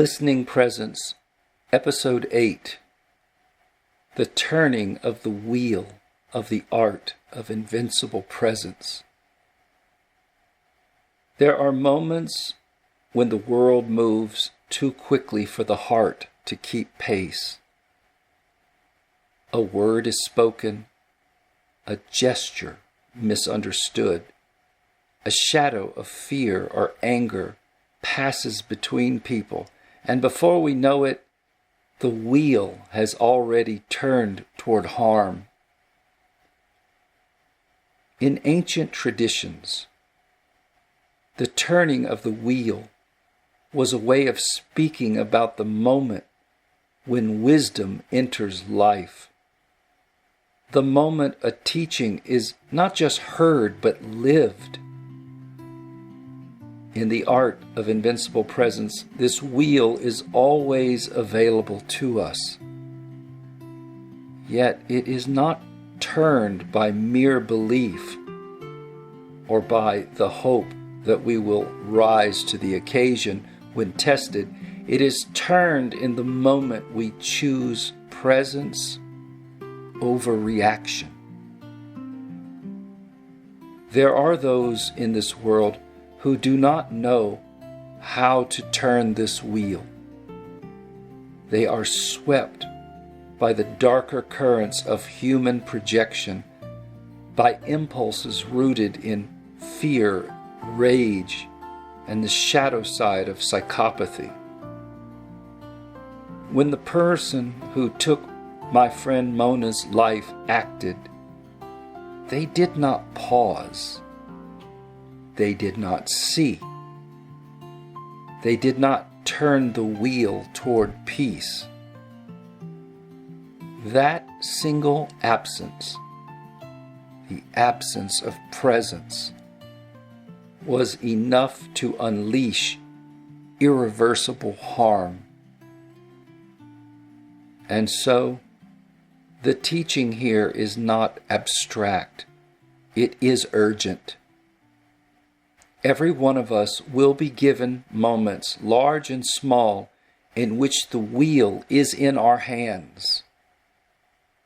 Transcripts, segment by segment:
Listening Presence, Episode 8, The Turning of the Wheel of the Art of Invincible Presence. There are moments when the world moves too quickly for the heart to keep pace. A word is spoken, a gesture misunderstood, a shadow of fear or anger passes between people, and before we know it, the wheel has already turned toward harm. In ancient traditions, the turning of the wheel was a way of speaking about the moment when wisdom enters life. The moment a teaching is not just heard but lived. In the Art of Invincible Presence, this wheel is always available to us. Yet it is not turned by mere belief or by the hope that we will rise to the occasion when tested. It is turned in the moment we choose presence over reaction. There are those in this world who do not know how to turn this wheel. They are swept by the darker currents of human projection, by impulses rooted in fear, rage, and the shadow side of psychopathy. When the person who took my friend Mona's life acted, they did not pause. They did not see. They did not turn the wheel toward peace. That single absence, the absence of presence, was enough to unleash irreversible harm. And so, the teaching here is not abstract. It is urgent. Every one of us will be given moments, large and small, in which the wheel is in our hands.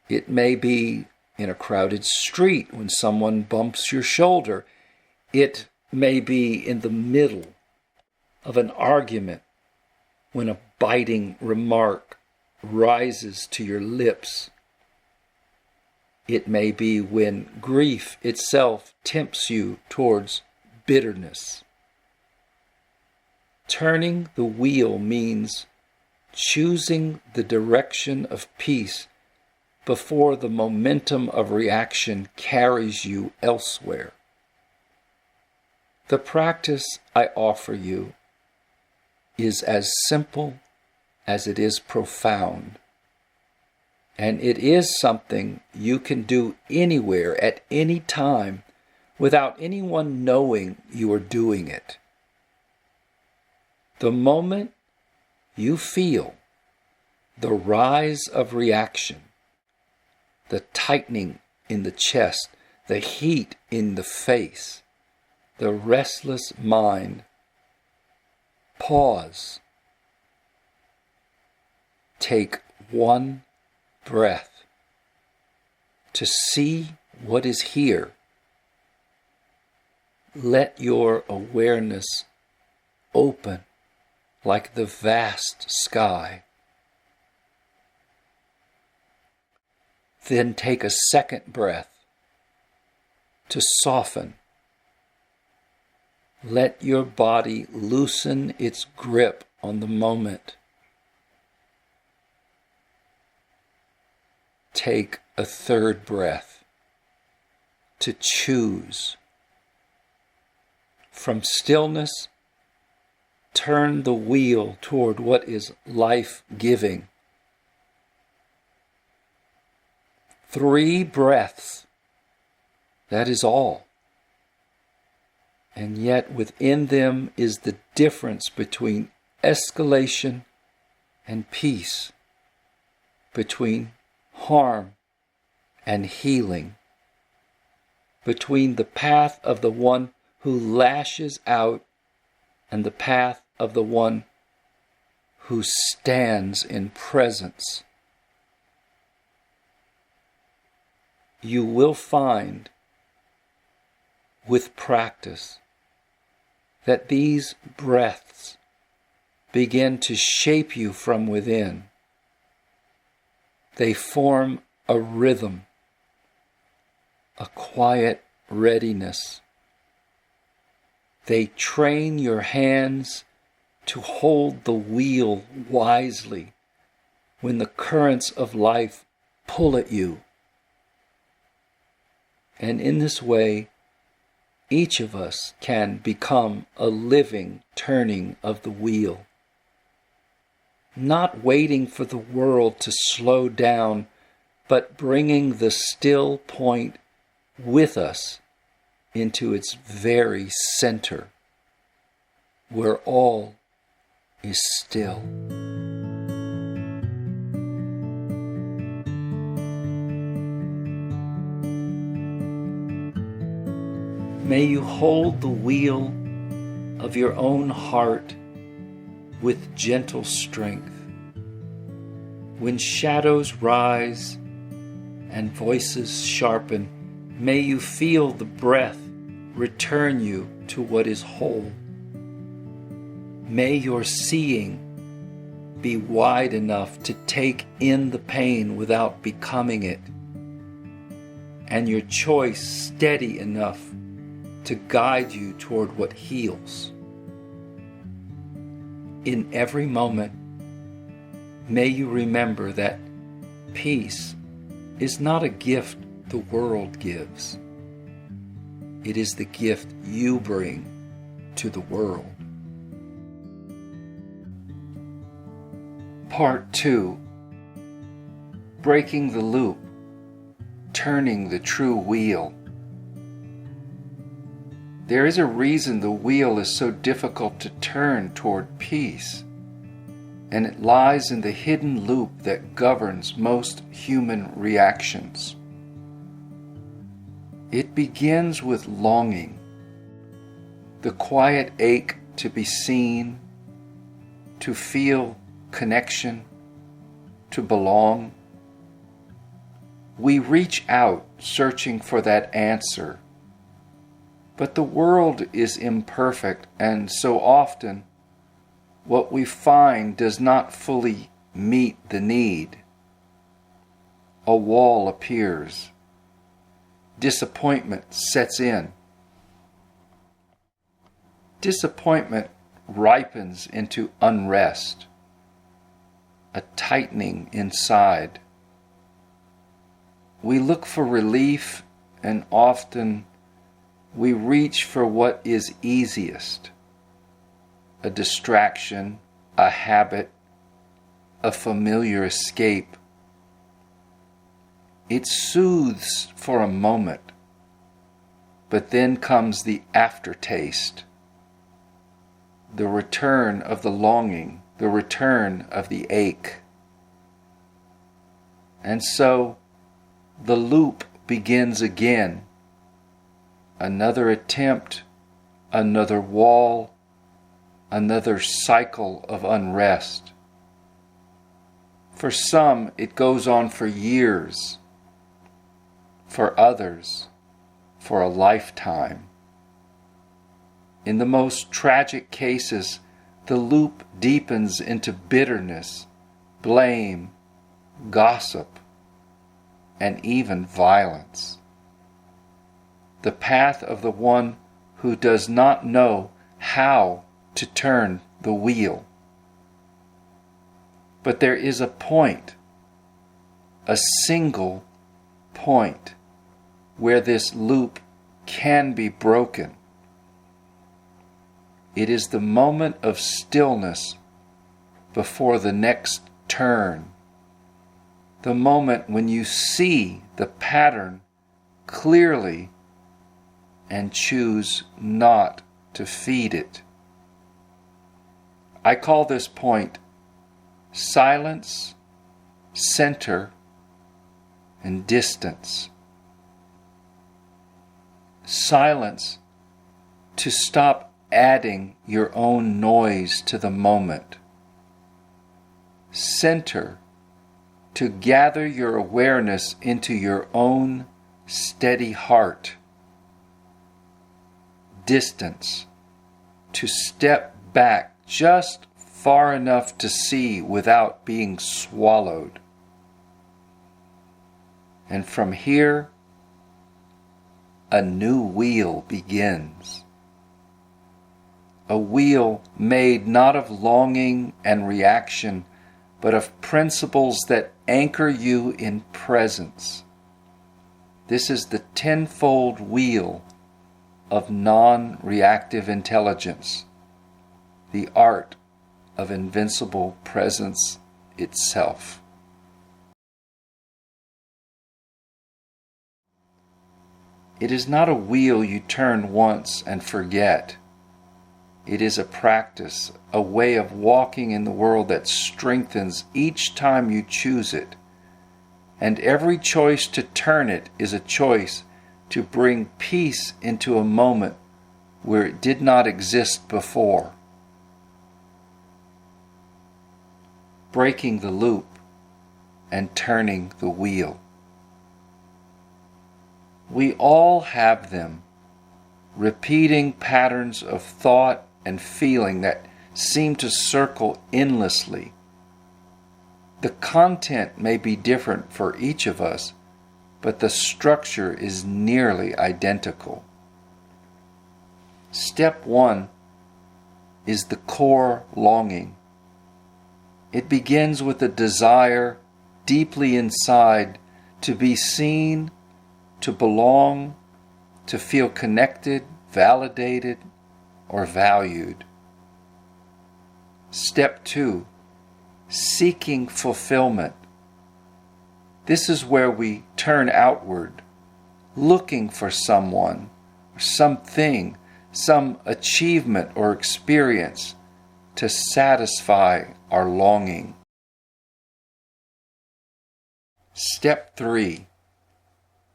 It may be in a crowded street when someone bumps your shoulder. It may be in the middle of an argument when a biting remark rises to your lips. It may be when grief itself tempts you towards bitterness. Turning the wheel means choosing the direction of peace before the momentum of reaction carries you elsewhere. The practice I offer you is as simple as it is profound, and it is something you can do anywhere at any time without anyone knowing you are doing it. The moment you feel the rise of reaction, the tightening in the chest, the heat in the face, the restless mind, pause. Take one breath to see what is here. Let your awareness open like the vast sky. Then take a second breath to soften. Let your body loosen its grip on the moment. Take a third breath to choose. From stillness, turn the wheel toward what is life-giving. 3 breaths, that is all. And yet within them is the difference between escalation and peace, between harm and healing, between the path of the one who lashes out and the path of the one who stands in presence, you will find with practice that these breaths begin to shape you from within. They form a rhythm, a quiet readiness. They train your hands to hold the wheel wisely when the currents of life pull at you. And in this way, each of us can become a living turning of the wheel, not waiting for the world to slow down, but bringing the still point with us into its very center, where all is still. May you hold the wheel of your own heart with gentle strength. When shadows rise and voices sharpen, may you feel the breath return you to what is whole. May your seeing be wide enough to take in the pain without becoming it, and your choice steady enough to guide you toward what heals. In every moment, may you remember that peace is not a gift the world gives. It is the gift you bring to the world. Part 2. Breaking the loop, turning the true wheel. There is a reason the wheel is so difficult to turn toward peace, and it lies in the hidden loop that governs most human reactions. It begins with longing, the quiet ache to be seen, to feel connection, to belong. We reach out searching for that answer. But the world is imperfect, and so often what we find does not fully meet the need. A wall appears. Disappointment sets in. Disappointment ripens into unrest, a tightening inside. We look for relief, and often we reach for what is easiest, a distraction, a habit, a familiar escape. It soothes for a moment, but then comes the aftertaste, the return of the longing, the return of the ache. And so the loop begins again. Another attempt, another wall, another cycle of unrest. For some, it goes on for years. For others, for a lifetime. In the most tragic cases, the loop deepens into bitterness, blame, gossip, and even violence. The path of the one who does not know how to turn the wheel. But there is a point, a single point, where this loop can be broken. It is the moment of stillness before the next turn, the moment when you see the pattern clearly and choose not to feed it. I call this point silence, center, and distance. Silence, to stop adding your own noise to the moment. center, to gather your awareness into your own steady heart. Distance, to step back just far enough to see without being swallowed. And from here, a new wheel begins. A wheel made not of longing and reaction, but of principles that anchor you in presence. This is the tenfold wheel of non-reactive intelligence, the art of invincible presence itself. It is not a wheel you turn once and forget. It is a practice, a way of walking in the world that strengthens each time you choose it. And every choice to turn it is a choice to bring peace into a moment where it did not exist before. Breaking the loop and turning the wheel. We all have them, repeating patterns of thought and feeling that seem to circle endlessly. The content may be different for each of us, but the structure is nearly identical. Step 1 is the core longing. It begins with a desire deeply inside to be seen, to belong, to feel connected, validated, or valued. Step 2, seeking fulfillment. This is where we turn outward, looking for someone, or something, some achievement or experience to satisfy our longing. Step 3,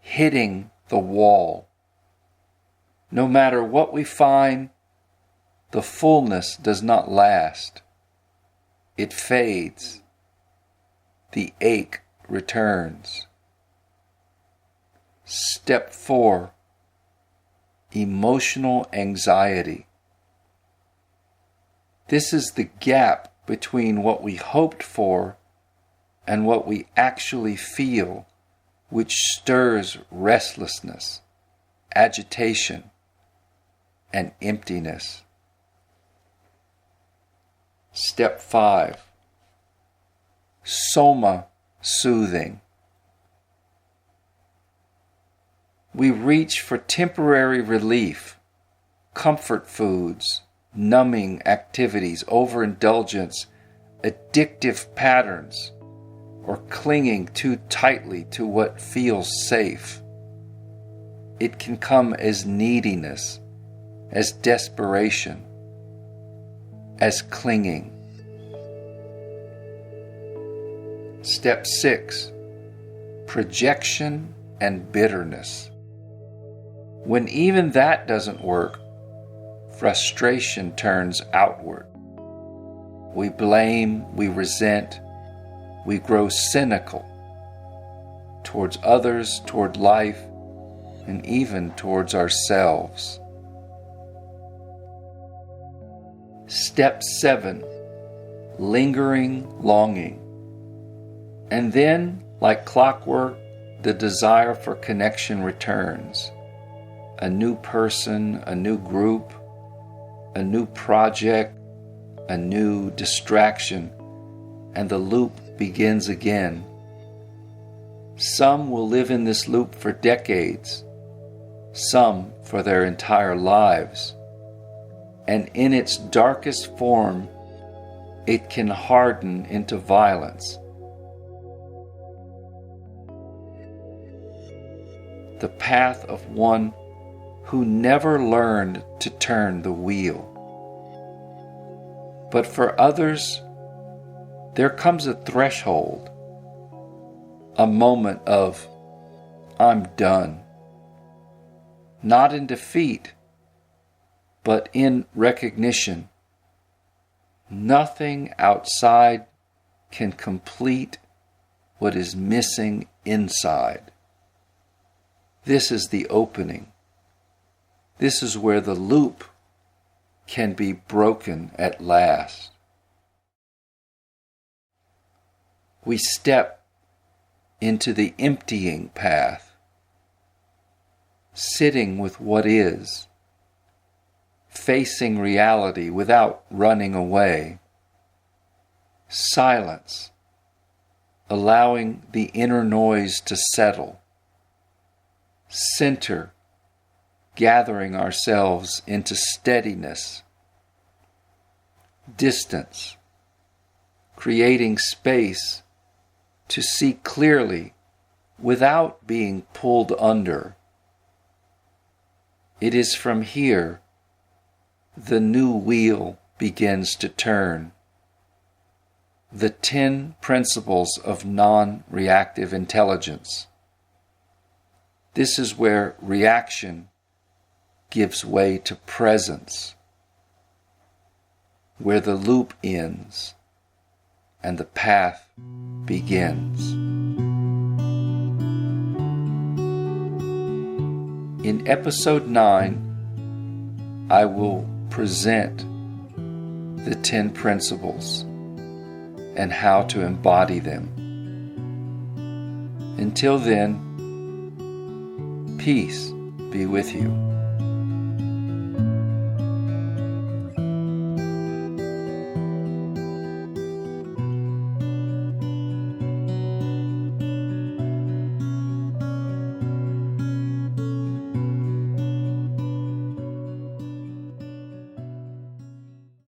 hitting the wall. No matter what we find, the fullness does not last. It fades. The ache returns. Step 4, emotional anxiety. This is the gap between what we hoped for and what we actually feel, which stirs restlessness, agitation, and emptiness. Step 5, soma soothing. We reach for temporary relief, comfort foods, numbing activities, overindulgence, addictive patterns, or clinging too tightly to what feels safe. It can come as neediness, as desperation, as clinging. Step 6, projection and bitterness. When even that doesn't work, frustration turns outward. We blame, we resent, we grow cynical towards others, toward life, and even towards ourselves. Step 7, lingering longing. And then, like clockwork, the desire for connection returns. A new person, a new group, a new project, a new distraction, and the loop begins again. Some will live in this loop for decades, some for their entire lives. And in its darkest form, it can harden into violence. The path of one who never learned to turn the wheel. But for others, there comes a threshold, a moment of, I'm done. Not in defeat, but in recognition. Nothing outside can complete what is missing inside. This is the opening. This is where the loop can be broken at last. We step into the emptying path, sitting with what is, facing reality without running away, silence, allowing the inner noise to settle, center, gathering ourselves into steadiness, distance, creating space to see clearly without being pulled under. It is from here the new wheel begins to turn. The 10 principles of non-reactive intelligence. This is where reaction gives way to presence, where the loop ends and the path begins. In episode 9, I will present the 10 principles and how to embody them. Until then, peace be with you.